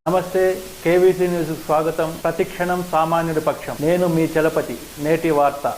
నమస్తే, KVC news స్వాగతం. ప్రతిక్షణం సామాన్యుడి పక్షం. నేను మీ చలపతి. నేటి వార్త.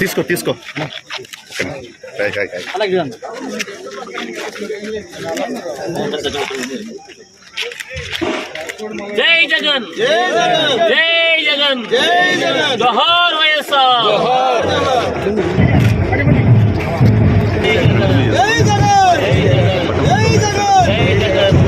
తీసుకో తీసుకో జై జగన్ జై జగన్ జై జగన్ జోహార్ వైఎస్ఆర్ జై జగన్ జై జగన్ జై జగన్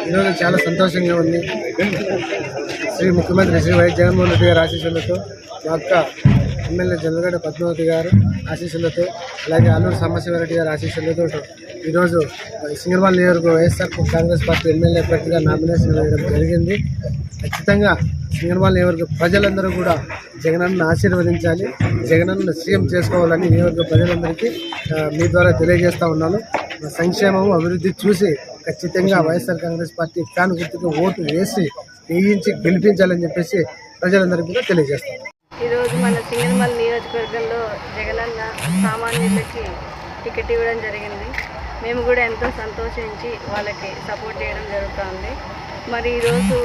ఈరోజు చాలా సంతోషంగా ఉంది. శ్రీ ముఖ్యమంత్రి శ్రీ వైఎస్ జగన్మోహన్ రెడ్డి గారి ఆశీస్సులతో, మా అక్క ఎమ్మెల్యే జల్లగడ్డ పద్మావతి గారు ఆశీస్సులతో, అలాగే అల్లూరు సాంబశివరెడ్డి గారి ఆశీస్సులతో ఈరోజు సింగరవాల్ నియోజకవర్గ వైఎస్ఆర్ కాంగ్రెస్ పార్టీ ఎమ్మెల్యే అభ్యర్థిగా నామినేషన్ వేయడం జరిగింది. ఖచ్చితంగా సింగరవాల్ నియోజకవర్గ ప్రజలందరూ కూడా జగనన్నను ఆశీర్వదించాలి, జగనన్నను సీఎం చేసుకోవాలని నియోజకవర్గ ప్రజలందరికీ మీ ద్వారా తెలియజేస్తా ఉన్నాను. సంక్షేమము అభివృద్ధి చూసి ఖచ్చితంగా వైఎస్ఆర్ కాంగ్రెస్ పార్టీ ఫ్యాన్ గుర్తుకు ఓటు వేయించి గెలిపించాలని చెప్పేసి ప్రజలందరికీ కూడా తెలియజేస్తాం. ఈరోజు మన సింగనమల నియోజకవర్గంలో జగనన్న సామాన్యులకి టికెట్ ఇవ్వడం జరిగింది. మేము కూడా ఎంతో సంతోషించి వాళ్ళకి సపోర్ట్ చేయడం జరుగుతుంది. మరి ఈరోజు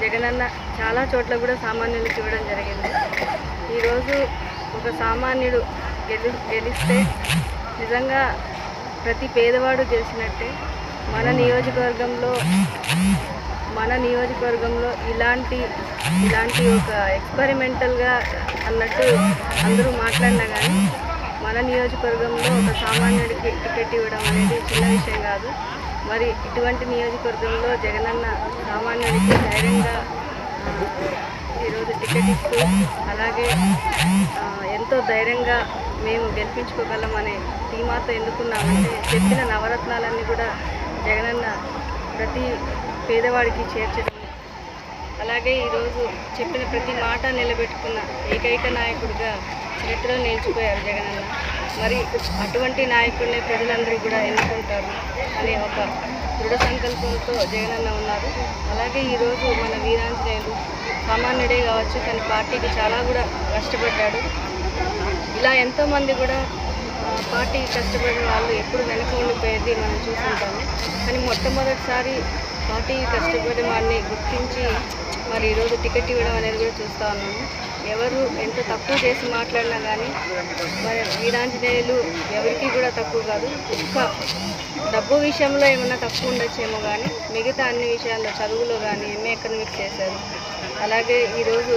జగనన్న చాలా చోట్ల కూడా సామాన్యులకు ఇవ్వడం జరిగింది. ఈరోజు ఒక సామాన్యుడు గెలిస్తే నిజంగా ప్రతి పేదవాడు గెలిచినట్టే. మన నియోజకవర్గంలో ఇలాంటి ఒక ఎక్స్పెరిమెంటల్గా అన్నట్టు అందరూ మాట్లాడినా కానీ మన నియోజకవర్గంలో ఒక సామాన్యుడికి టికెట్ ఇవ్వడం అనేది చిన్న విషయం కాదు. మరి ఇటువంటి నియోజకవర్గంలో జగనన్న సామాన్యుడికి ధైర్యంగా ఈరోజు టికెట్ ఇస్తూ, అలాగే ఎంతో ధైర్యంగా మేము గెలిపించుకోగలమనే ధీమాతో ఎన్నుకున్నామంటే చెప్పిన నవరత్నాలన్నీ కూడా జగనన్న ప్రతి పేదవాడికి చేర్చడం, అలాగే ఈరోజు చెప్పిన ప్రతి మాట నిలబెట్టుకున్న ఏకైక నాయకుడిగా చరిత్రలో నిలిచిపోయారు జగనన్న. మరి అటువంటి నాయకుడిని ప్రజలందరూ కూడా ఎన్నుకుంటారు అనే ఒక దృఢ సంకల్పంతో జగనన్న ఉన్నారు. అలాగే ఈరోజు మన వీరాంజనేయులు సామాన్యుడే కావచ్చు, తన పార్టీకి చాలా కూడా కష్టపడ్డాడు. ఇలా ఎంతోమంది కూడా పార్టీకి కష్టపడిన వాళ్ళు ఎప్పుడు వెనక ఉండిపోయేది మనం చూస్తుంటాము. కానీ మొట్టమొదటిసారి పార్టీకి కష్టపడిన వాడిని గుర్తించి మరి ఈరోజు టికెట్ ఇవ్వడం అనేది కూడా చూస్తూ ఉన్నాము. ఎవరు ఎంత తక్కువ చేసి మాట్లాడినా కానీ మరి వీరాంజనేయులు ఎవరికి కూడా తక్కువ కాదు. ఒక్క డబ్బు విషయంలో ఏమన్నా తక్కువ ఉండొచ్చేమో కానీ మిగతా అన్ని విషయాల్లో చదువులో కానీ ఎంఏ ఎకనామిక్స్ చేశారు. అలాగే ఈరోజు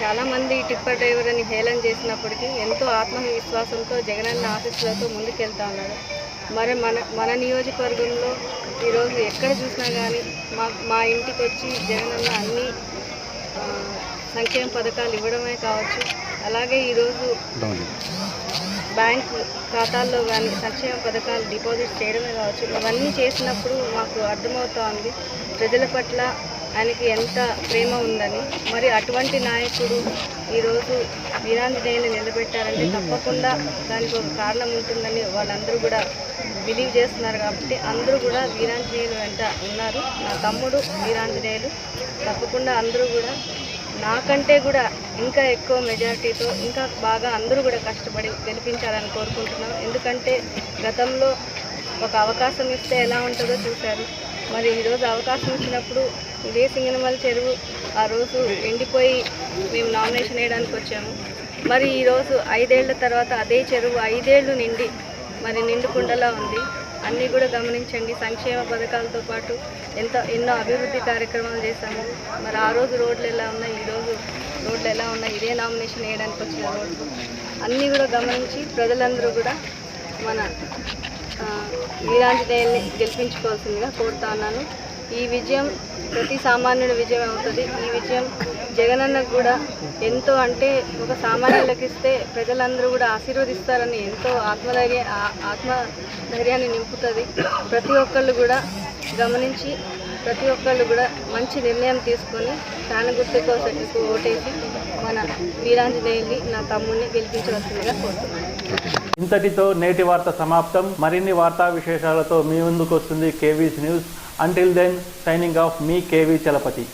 చాలామంది టిప్పర్ డ్రైవర్ అని హేళన చేసినప్పటికీ ఎంతో ఆత్మవిశ్వాసంతో జగనన్న ఆఫీసులతో ముందుకెళ్తా ఉన్నాడు. మరి మన నియోజకవర్గంలో ఈరోజు ఎక్కడ చూసినా కానీ మా ఇంటికి వచ్చి జగనన్న అన్ని సంక్షేమ పథకాలు ఇవ్వడమే కావచ్చు, అలాగే ఈరోజు బ్యాంక్ ఖాతాల్లో కానీ సంక్షేమ పథకాలు డిపాజిట్ చేయడమే కావచ్చు, ఇవన్నీ చేసినప్పుడు మాకు అర్థమవుతా ఉంది ప్రజల పట్ల ఆయనకి ఎంత ప్రేమ ఉందని. మరి అటువంటి నాయకుడు ఈరోజు వీరాంజనేయులు నిలబెట్టారంటే తప్పకుండా దానికి ఒక కారణం ఉంటుందని వాళ్ళందరూ కూడా బిలీవ్ చేస్తున్నారు. కాబట్టి అందరూ కూడా వీరాంజనేయులు వెంట ఉన్నారు. నా తమ్ముడు వీరాంజనేయులు తప్పకుండా అందరూ కూడా నాకంటే కూడా ఇంకా ఎక్కువ మెజారిటీతో ఇంకా బాగా అందరూ కూడా కష్టపడి గెలిపించాలని కోరుకుంటున్నాం. ఎందుకంటే గతంలో ఒక అవకాశం ఇస్తే ఎలా ఉంటుందో చూశారు. మరి ఈరోజు అవకాశం ఇచ్చినప్పుడు ఇదే సింగనమల చెరువు ఆ రోజు ఎండిపోయి మేము నామినేషన్ వేయడానికి వచ్చాము. మరి ఈరోజు 5 ఏళ్ల తర్వాత అదే చెరువు 5 ఏళ్ళు నిండి మరి నిండుకుండలా ఉంది. అన్నీ కూడా గమనించండి. సంక్షేమ పథకాలతో పాటు ఎన్నో అభివృద్ధి కార్యక్రమాలు చేశాము. మరి ఆ రోజు రోడ్లు ఎలా ఉన్నాయి, ఈరోజు రోడ్లు ఎలా ఉన్నాయి, ఇదే నామినేషన్ వేయడానికి వచ్చిన రోడ్లు అన్నీ కూడా గమనించి ప్రజలందరూ కూడా మన వీరాంజనేయుల్ని గెలిపించుకోవాల్సిందిగా కోరుతా ఉన్నాను. ఈ విజయం ప్రతి సామాన్యుడి విజయం అవుతుంది. ఈ విజయం జగనన్నకు కూడా ఎంతో అంటే ఒక సామాన్యులకు ఇస్తే ప్రజలందరూ కూడా ఆశీర్వదిస్తారని ఎంతో ఆత్మధైర్యాన్ని నింపుతుంది. ప్రతి ఒక్కళ్ళు కూడా గమనించి ప్రతి ఒక్కళ్ళు కూడా మంచి నిర్ణయం తీసుకొని ఫ్యాన్ గుర్తుకు ఓటేసి మన వీరాంజనేయుల్ని నా తమ్ముడిని గెలిపించవలసిందిగా కోరుతున్నాను. ఇంతటితో నేటి వార్త సమాప్తం. మరిన్ని వార్తా విశేషాలతో మీ ముందుకు వస్తుంది KV's news. Until then signing off మీ కేవీ చలపతి.